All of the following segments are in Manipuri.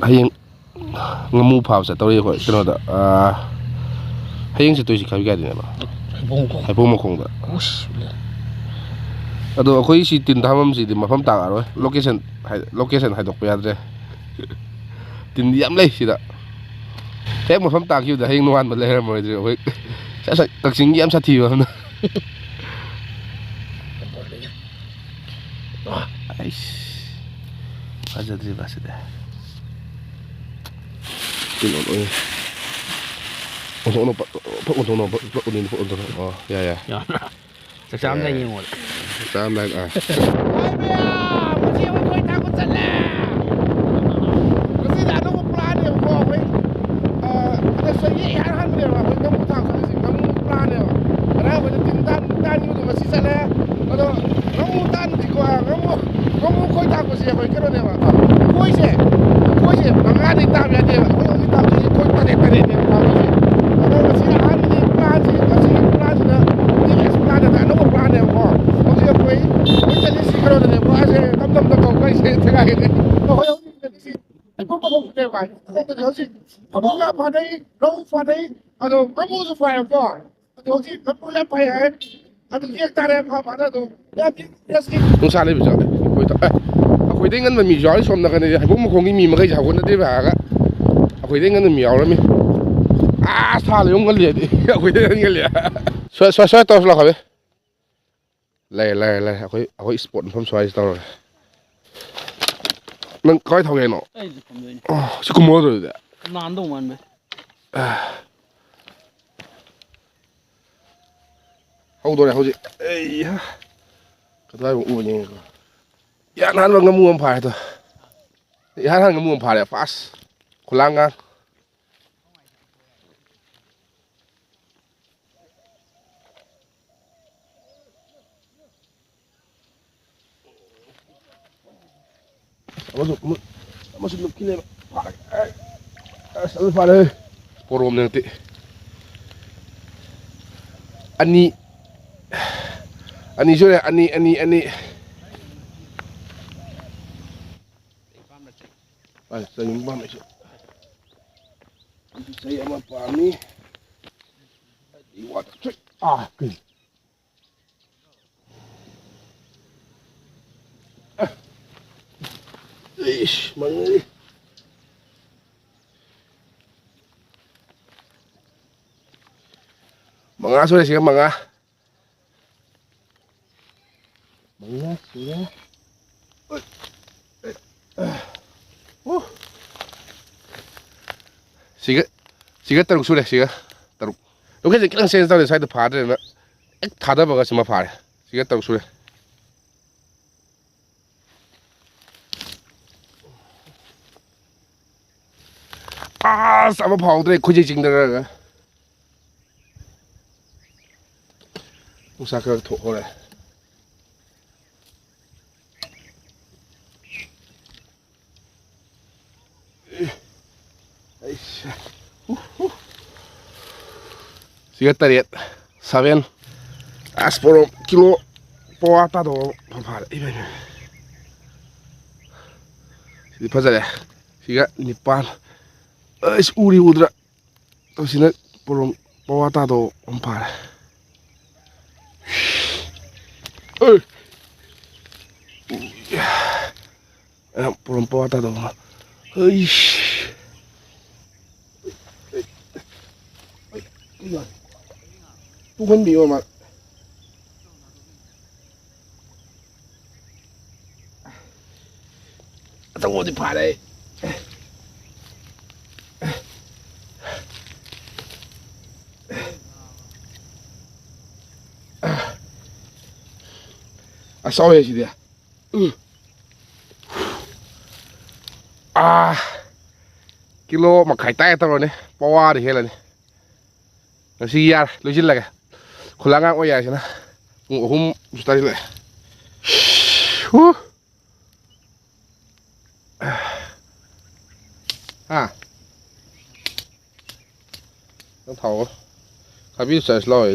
hiyeng ngamu phao sa tawri khoi kano da hiyeng se toisi khabi ga dine ba hai pong makhong da ado akhoi si tin thamam si di mafam ta aroi location hai dok pa yadre tin yam lei sida hek mafam ta kyu da hiyeng nuan ba leher moi dre hoi sa kaksing yam sa thi ba na ais fazadri basida Oi. Untuk apa? Untuk apa? Untuk oh ya ya. Ya. Sesam lagi ngol. Sesam lagi ah. Ai bia, mo siya mo takot sa la. Kasi ano ko plano ko okay. Ada saya yaran dia lah, kamu tahu kan sih, kamu plano. Karena pada tintan itu masih salah. Kalau kamu tan di ko kamu ko takot siya ko kero ne ba. Ko sih, mangani tahu ya dia. Không xa lên bây giờ akhoi dei ngan ma mi jaw som na kan hai bom khong gi mi ma kai jaw kon de ba ga akhoi dei ngan mi yaw la mi sa le yong ngal le di akhoi dei ngal le so to la khabe lai akhoi sport phom swai to nang kai thau ge no si kum mo do de nan dong man be hau do le hau ji ei ha ka dai u ni ko ya nan ba ngamu am phai to ya nan ngamu am phai le fast khulang ngang masuk luk kile asal pare porom nanti ani sore ani ay saya nyumbang itu saya ama pami di water okay Ish, mangga. Mangga sudah sih mangga. Mangga sudah. Siga teruk sudah siga teruk. Oke, kita sen tahu saya tu pada na. Thada baga semua pada. Siga teruk sudah. Sama phao đây khôi chỉnh được rồi. Không sao cơ thổ này. Sigat saben asporo kilo po ata do pal iben. Di pasal ya. Sigat nipan. Uri udra to sina porom pawata do ompar porom pawata do Tuhan biyo mak tunggu di padai sao vậy chị đi kilo mà khai tay tao rồi này bao đi hết rồi này nó xì ra lôi chín lại kìa khổ lăng ngang ôi dài chứ na ngủ hôm ta đi lại ต้องเท่าคาบิใส่สลอย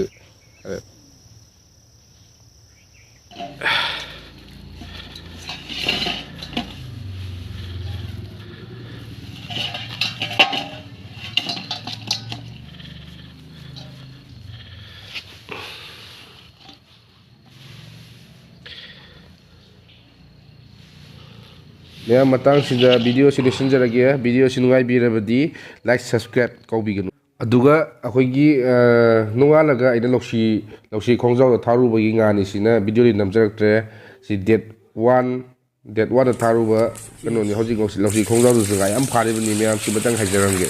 เนี่ยมาตั้งสิจะวิดีโอสิเลชันจะระเกียวิดีโอสินุ้งบีระบดีไลค์ subscribe เขาบีกันอดูก็คุยกี้นุ่งอะไรก็ไอ้นั่นลูกชีของเจ้าทารุบกิงานนี่สินะวิดีโอนี้นำจากเจสิเด็ดวันทารุบะกันโน่นนี่เขาจริงลูกชีของเจ้าดูสิไงอันพาริบันนี่มีอันสิบัตังให้เจริญเก